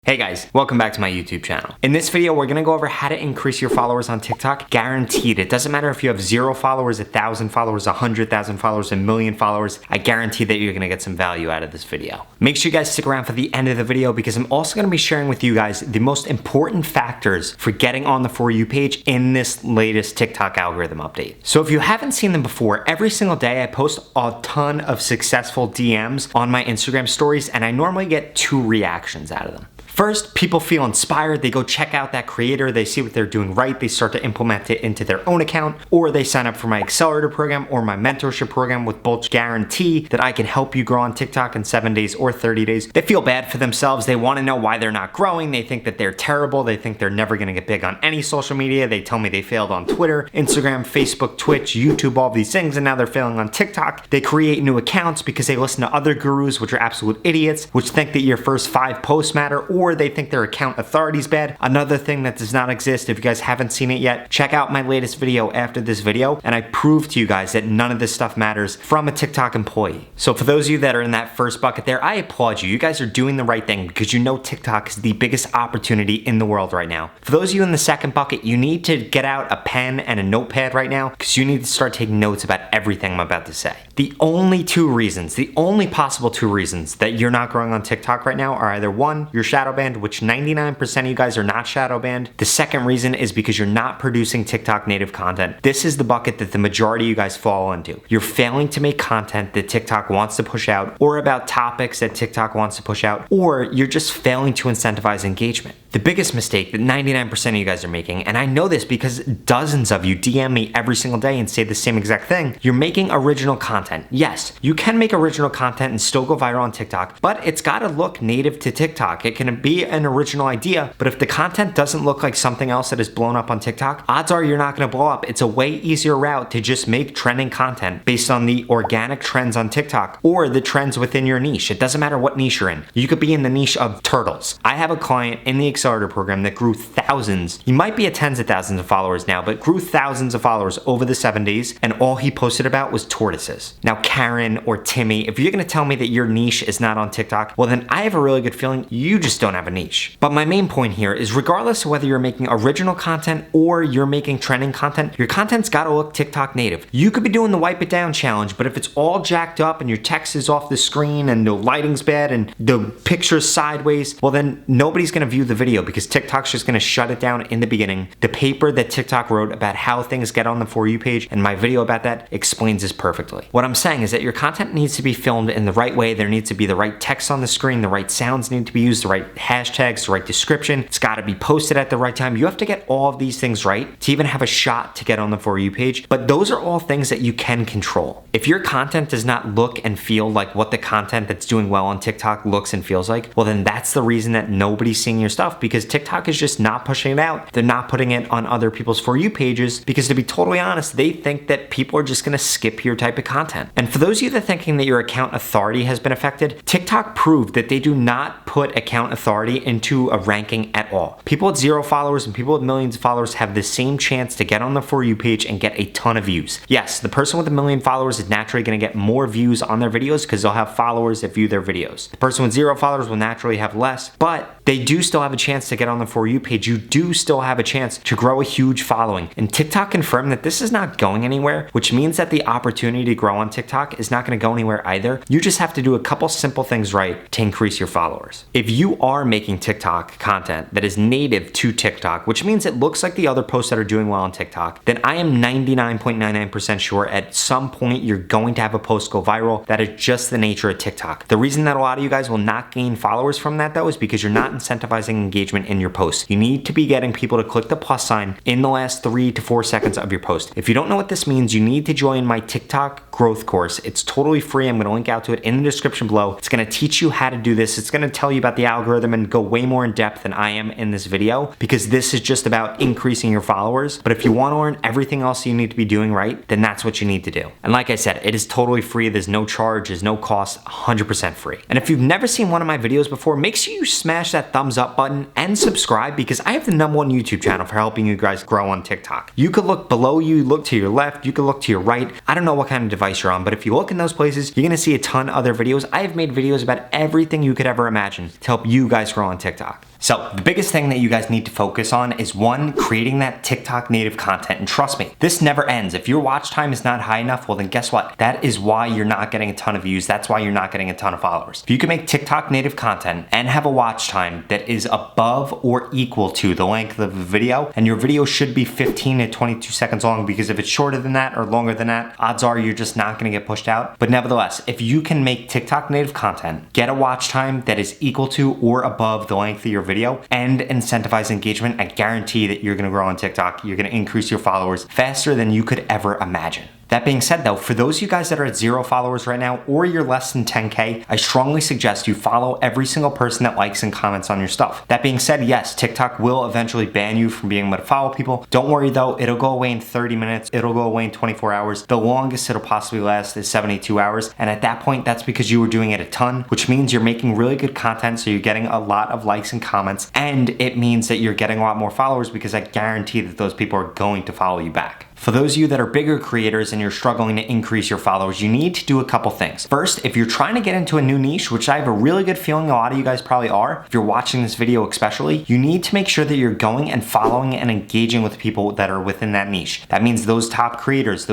Hey guys, welcome back to my YouTube channel. In this video, we're gonna go over how to increase your followers on TikTok. Guaranteed. It doesn't matter if you have 0 followers, 1,000 followers, 100,000 followers, 1,000,000 followers. I guarantee that you're gonna get some value out of this video. Make sure you guys stick around for the end of the video because I'm also gonna be sharing with you guys the most important factors for getting on the For You page in this latest TikTok algorithm update. So if you haven't seen them before, every single day I post a ton of successful DMs on my Instagram stories and I normally get 2 reactions out of them. First, people feel inspired, they go check out that creator, they see what they're doing right, they start to implement it into their own account, or they sign up for my accelerator program or my mentorship program with both guarantee that I can help you grow on TikTok in 7 days or 30 days. They feel bad for themselves, they want to know why they're not growing, they think that they're terrible, they think they're never going to get big on any social media, they tell me they failed on Twitter, Instagram, Facebook, Twitch, YouTube, all these things, and now they're failing on TikTok. They create new accounts because they listen to other gurus, which are absolute idiots, which think that your first 5 posts matter, or they think their account authority is bad. Another thing that does not exist, if you guys haven't seen it yet, check out my latest video after this video, and I prove to you guys that none of this stuff matters from a TikTok employee. So for those of you that are in that first bucket there, I applaud you. You guys are doing the right thing because you know TikTok is the biggest opportunity in the world right now. For those of you in the second bucket, you need to get out a pen and a notepad right now because you need to start taking notes about everything I'm about to say. The only possible 2 reasons that you're not growing on TikTok right now are either 1, you're shadow banned, which 99% of you guys are not shadow banned. The second reason is because you're not producing TikTok native content. This is the bucket that the majority of you guys fall into. You're failing to make content that TikTok wants to push out or about topics that TikTok wants to push out, or you're just failing to incentivize engagement. The biggest mistake that 99% of you guys are making, and I know this because dozens of you DM me every single day and say the same exact thing, you're making original content. Yes, you can make original content and still go viral on TikTok, but it's gotta look native to TikTok. It can be an original idea, but if the content doesn't look like something else that is blown up on TikTok, odds are you're not gonna blow up. It's a way easier route to just make trending content based on the organic trends on TikTok or the trends within your niche. It doesn't matter what niche you're in. You could be in the niche of turtles. I have a client in the accelerator program that grew thousands. He might be at tens of thousands of followers now, but grew thousands of followers over the 7 days, and all he posted about was tortoises. Now, Karen or Timmy, if you're gonna tell me that your niche is not on TikTok, well then I have a really good feeling you just don't have a niche. But my main point here is regardless of whether you're making original content or you're making trending content, your content's gotta look TikTok native. You could be doing the wipe it down challenge, but if it's all jacked up and your text is off the screen and the lighting's bad and the picture's sideways, well then nobody's gonna view the video because TikTok's just gonna shut it down in the beginning. The paper that TikTok wrote about how things get on the For You page and my video about that explains this perfectly. What I'm saying is that your content needs to be filmed in the right way. There needs to be the right text on the screen, the right sounds need to be used, the right hashtags, the right description. It's gotta be posted at the right time. You have to get all of these things right to even have a shot to get on the For You page, but those are all things that you can control. If your content does not look and feel like what the content that's doing well on TikTok looks and feels like, well then that's the reason that nobody's seeing your stuff because TikTok is just not pushing it out. They're not putting it on other people's For You pages because to be totally honest, they think that people are just gonna skip your type of content. And for those of you that are thinking that your account authority has been affected, TikTok proved that they do not put account authority into a ranking at all. People with 0 followers and people with millions of followers have the same chance to get on the For You page and get a ton of views. Yes, the person with 1,000,000 followers is naturally gonna get more views on their videos because they'll have followers that view their videos. The person with 0 followers will naturally have less, but they do still have a chance to get on the For You page. You do still have a chance to grow a huge following. And TikTok confirmed that this is not going anywhere, which means that the opportunity to grow on TikTok is not gonna go anywhere either. You just have to do a couple simple things right to increase your followers. If you are making TikTok content that is native to TikTok, which means it looks like the other posts that are doing well on TikTok, then I am 99.99% sure at some point you're going to have a post go viral. That is just the nature of TikTok. The reason that a lot of you guys will not gain followers from that though is because you're not incentivizing engagement in your posts. You need to be getting people to click the plus sign in the last 3 to 4 seconds of your post. If you don't know what this means, you need to join my TikTok growth course. It's totally free. I'm gonna link out to it in the description below. It's gonna teach you how to do this. It's gonna tell you about the algorithm and go way more in depth than I am in this video because this is just about increasing your followers. But if you wanna learn everything else you need to be doing right, then that's what you need to do. And like I said, it is totally free. There's no charge, there's no cost, 100% free. And if you've never seen one of my videos before, make sure you smash that thumbs up button and subscribe because I have the #1 YouTube channel for helping you guys grow on TikTok. You could look below you, look to your left, you could look to your right. I don't know what kind of device you're on, but if you look in those places, you're gonna see a ton of other videos. I have made videos about everything you could ever imagine to help you guys grow on TikTok. So the biggest thing that you guys need to focus on is one, creating that TikTok native content. And trust me, this never ends. If your watch time is not high enough, well then guess what? That is why you're not getting a ton of views. That's why you're not getting a ton of followers. If you can make TikTok native content and have a watch time that is above or equal to the length of the video, and your video should be 15 to 22 seconds long, because if it's shorter than that or longer than that, odds are you're just not gonna get pushed out. But nevertheless, if you can make TikTok native content, get a watch time that is equal to or above the length of your video, and incentivize engagement, I guarantee that you're gonna grow on TikTok. You're gonna increase your followers faster than you could ever imagine. That being said though, for those of you guys that are at 0 followers right now, or you're less than 10K, I strongly suggest you follow every single person that likes and comments on your stuff. That being said, yes, TikTok will eventually ban you from being able to follow people. Don't worry though, it'll go away in 30 minutes, it'll go away in 24 hours. The longest it'll possibly last is 72 hours. And at that point, that's because you were doing it a ton, which means you're making really good content, so you're getting a lot of likes and comments, and it means that you're getting a lot more followers, because I guarantee that those people are going to follow you back. For those of you that are bigger creators and you're struggling to increase your followers, you need to do a couple things. First, if you're trying to get into a new niche, which I have a really good feeling a lot of you guys probably are, if you're watching this video especially, you need to make sure that you're going and following and engaging with people that are within that niche. That means those top creators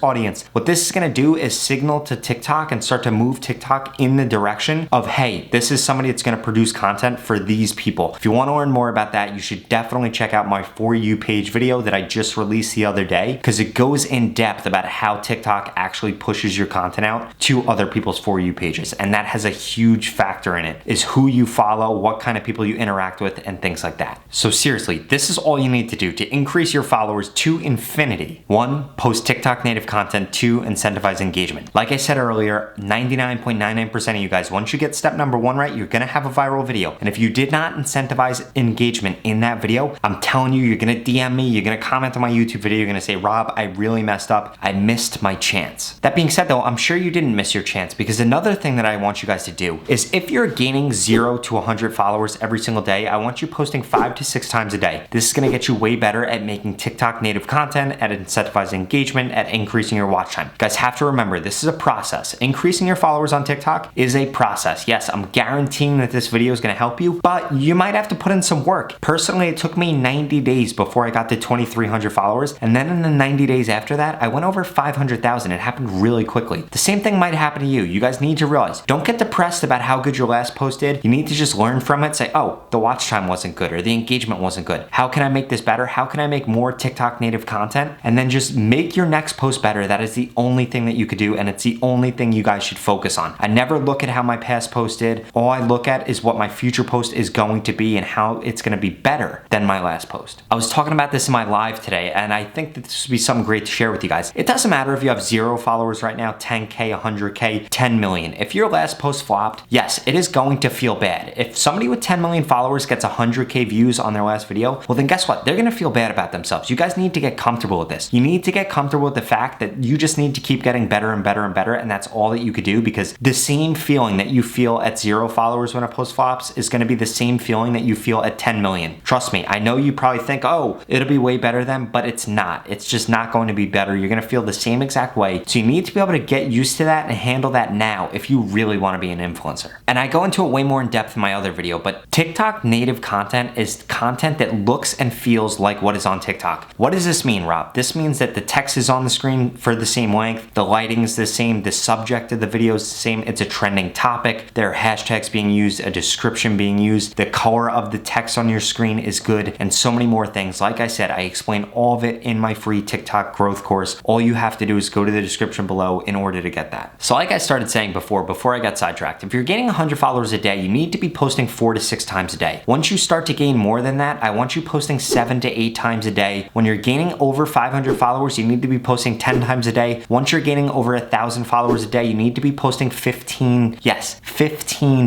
audience. What this is gonna do is signal to TikTok and start to move TikTok in the direction of, hey, this is somebody that's gonna produce content for these people. If you wanna learn more about that, you should definitely check out my For You page video that I just released the other day, because it goes in depth about how TikTok actually pushes your content out to other people's For You pages. And that has a huge factor in it, is who you follow, what kind of people you interact with, and things like that. So seriously, this is all you need to do to increase your followers to infinity. 1, post TikTok native content. 2, incentivize engagement. Like I said earlier, 99.99% of you guys, once you get step number 1 right, you're gonna have a viral video. And if you did not incentivize engagement in that video, I'm telling you, you're gonna DM me, you're gonna comment on my YouTube video, you're gonna say, Rob, I really messed up. I missed my chance. That being said though, I'm sure you didn't miss your chance, because another thing that I want you guys to do is, if you're gaining 0 to 100 followers every single day, I want you posting 5 to 6 times a day. This is gonna get you way better at making TikTok native content, at incentivizing engagement, at increasing your watch time. You guys have to remember, this is a process. Increasing your followers on TikTok is a process. Yes, I'm guaranteeing that this video is gonna help you, but you might have to put in some work. Personally, it took me 90 days before I got to 2,300 followers, and then in the 90 days after that, I went over 500,000. It happened really quickly. The same thing might happen to you. You guys need to realize, don't get depressed about how good your last post did. You need to just learn from it. Say, oh, the watch time wasn't good, or the engagement wasn't good. How can I make this better? How can I make more TikTok native content? And then just make your next post better. That is the only thing that you could do, and it's the only thing you guys should focus on. I never look at how my past post did. All I look at is what my future post is going to be and how it's going to be better than my last post. I was talking about this in my live today, and I think that this would be something great to share with you guys. It doesn't matter if you have 0 followers right now, 10K, 100K, 10 million. If your last post flopped, yes, it is going to feel bad. If somebody with 10 million followers gets 100K views on their last video, well then guess what? They're gonna feel bad about themselves. You guys need to get comfortable with this. You need to get comfortable with the fact that you just need to keep getting better and better and better, and that's all that you could do, because the same feeling that you feel at 0 followers when a post flops is gonna be the same feeling that you feel at 10 million. Trust me, I know you probably think, oh, it'll be way better then, but it's not. It's just not going to be better. You're gonna feel the same exact way. So you need to be able to get used to that and handle that now if you really wanna be an influencer. And I go into it way more in depth in my other video, but TikTok native content is content that looks and feels like what is on TikTok. What does this mean, Rob? This means that the text is on the screen for the same length, the lighting is the same, the subject of the video is the same, it's a trending topic, there are hashtags being used, a description being used, the color of the text on your screen is good, and so many more things. Like I said, I explain all of it in my free TikTok growth course. All you have to do is go to the description below in order to get that. So like I started saying before I got sidetracked, if you're gaining 100 followers a day, you need to be posting 4 to 6 times a day. Once you start to gain more than that, I want you posting 7 to 8 times a day. When you're gaining over 500 followers, you need to be posting 10 times a day. Once you're gaining over 1,000 followers a day, you need to be posting 15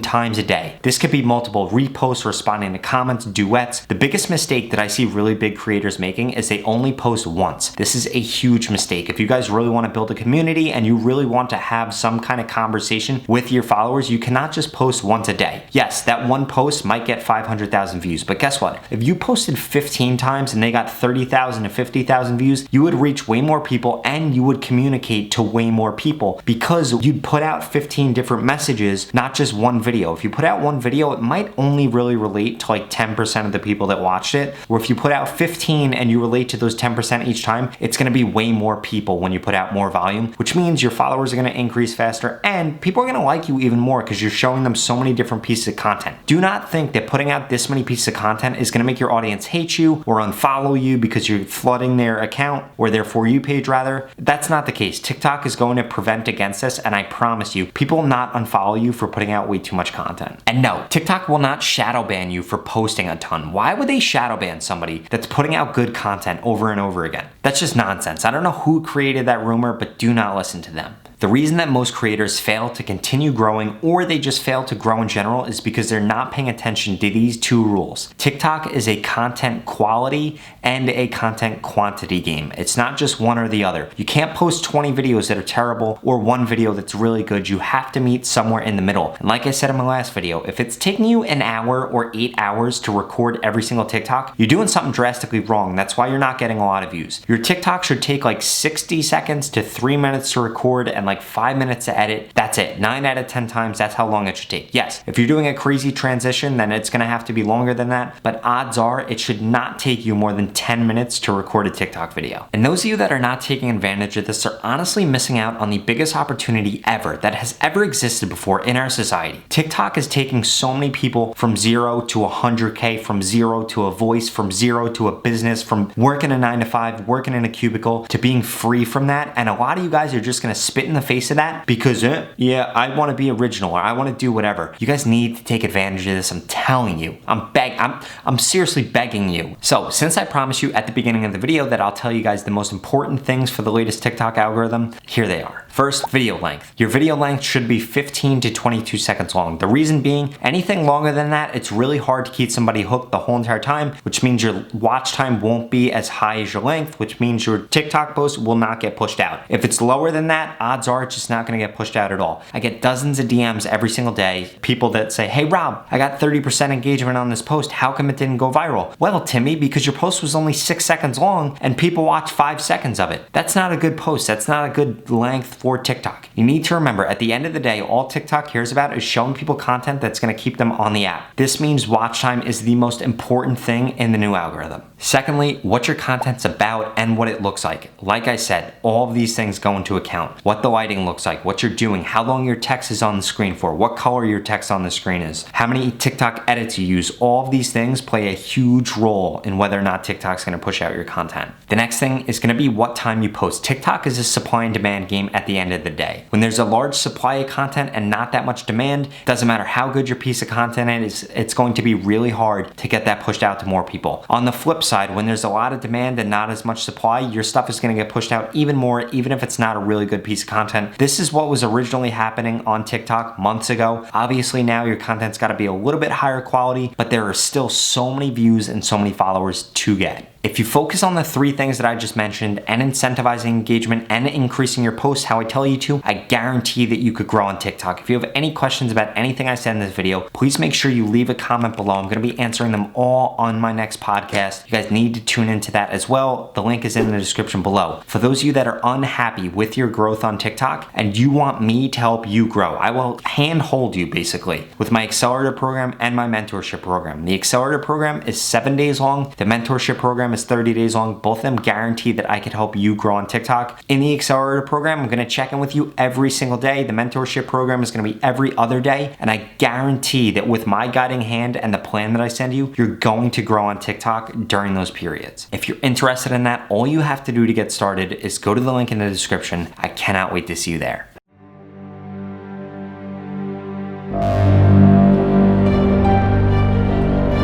times a day. This could be multiple reposts, responding to comments, duets. The biggest mistake that I see really big creators making is they only post post once. This is a huge mistake. If you guys really want to build a community and you really want to have some kind of conversation with your followers, you cannot just post once a day. Yes, that one post might get 500,000 views, but guess what? If you posted 15 times and they got 30,000 to 50,000 views, you would reach way more people and you would communicate to way more people because you'd put out 15 different messages, not just one video. If you put out one video, it might only really relate to like 10% of the people that watched it. Or if you put out 15 and you relate to those 10% each time, it's gonna be way more people when you put out more volume, which means your followers are gonna increase faster and people are gonna like you even more because you're showing them so many different pieces of content. Do not think that putting out this many pieces of content is gonna make your audience hate you or unfollow you because you're flooding their account or their For You page rather. That's not the case. TikTok is going to prevent against this, and I promise you, people will not unfollow you for putting out way too much content. And no, TikTok will not shadow ban you for posting a ton. Why would they shadow ban somebody that's putting out good content over and over again? That's just nonsense. I don't know who created that rumor, but do not listen to them. The reason that most creators fail to continue growing or they just fail to grow in general is because they're not paying attention to these two rules. TikTok is a content quality and a content quantity game. It's not just one or the other. You can't post 20 videos that are terrible or one video that's really good. You have to meet somewhere in the middle. And like I said in my last video, if it's taking you an hour or 8 hours to record every single TikTok, you're doing something drastically wrong. That's why you're not getting a lot of views. Your TikTok should take like 60 seconds to 3 minutes to record and like 5 minutes to edit. That's it. 9 out of 10 times, that's how long it should take. Yes, if you're doing a crazy transition, then it's gonna have to be longer than that, but odds are it should not take you more than 10 minutes to record a TikTok video. And those of you that are not taking advantage of this are honestly missing out on the biggest opportunity ever that has ever existed before in our society. TikTok is taking so many people from 0 to 100K, from 0 to a voice, from 0 to a business, from working a 9 to 5, working in a cubicle, to being free from that. And a lot of you guys are just gonna spit in the face of that because, yeah, I wanna be original or I wanna do whatever. You guys need to take advantage of this. I'm telling you. I'm seriously begging you. So since I promised you at the beginning of the video that I'll tell you guys the most important things for the latest TikTok algorithm, here they are. First, video length. Your video length should be 15 to 22 seconds long. The reason being, anything longer than that, it's really hard to keep somebody hooked the whole entire time, which means your watch time won't be as high as your length, which means your TikTok post will not get pushed out. If it's lower than that, odds are it's just not gonna get pushed out at all. I get dozens of DMs every single day, people that say, hey Rob, I got 30% engagement on this post, how come it didn't go viral? Well, Timmy, because your post was only 6 seconds long and people watched 5 seconds of it. That's not a good post, that's not a good length for TikTok. You need to remember, at the end of the day, all TikTok cares about is showing people content that's gonna keep them on the app. This means watch time is the most important thing in the new algorithm. Secondly, what your content's about and what it looks like. Like I said, all of these things go into account. What the lighting looks like, what you're doing, how long your text is on the screen for, what color your text on the screen is, how many TikTok edits you use. All of these things play a huge role in whether or not TikTok's gonna push out your content. The next thing is gonna be what time you post. TikTok is a supply and demand game at the end of the day. When there's a large supply of content and not that much demand, doesn't matter how good your piece of content is, it's going to be really hard to get that pushed out to more people. On the flip side, when there's a lot of demand and not as much supply, your stuff is gonna get pushed out even more, even if it's not a really good piece of content. This is what was originally happening on TikTok months ago. Obviously now your content's gotta be a little bit higher quality, but there are still so many views and so many followers to get. If you focus on the 3 things that I just mentioned and incentivizing engagement and increasing your posts how I tell you to, I guarantee that you could grow on TikTok. If you have any questions about anything I said in this video, please make sure you leave a comment below. I'm gonna be answering them all on my next podcast. You guys need to tune into that as well. The link is in the description below. For those of you that are unhappy with your growth on TikTok and you want me to help you grow, I will handhold you basically with my accelerator program and my mentorship program. The accelerator program is 7 days long. The mentorship program is 30 days long. Both of them guarantee that I could help you grow on TikTok. In the accelerator program, I'm gonna check in with you every single day. The mentorship program is gonna be every other day. And I guarantee that with my guiding hand and the plan that I send you, you're going to grow on TikTok during those periods. If you're interested in that, all you have to do to get started is go to the link in the description. I cannot wait to see you there.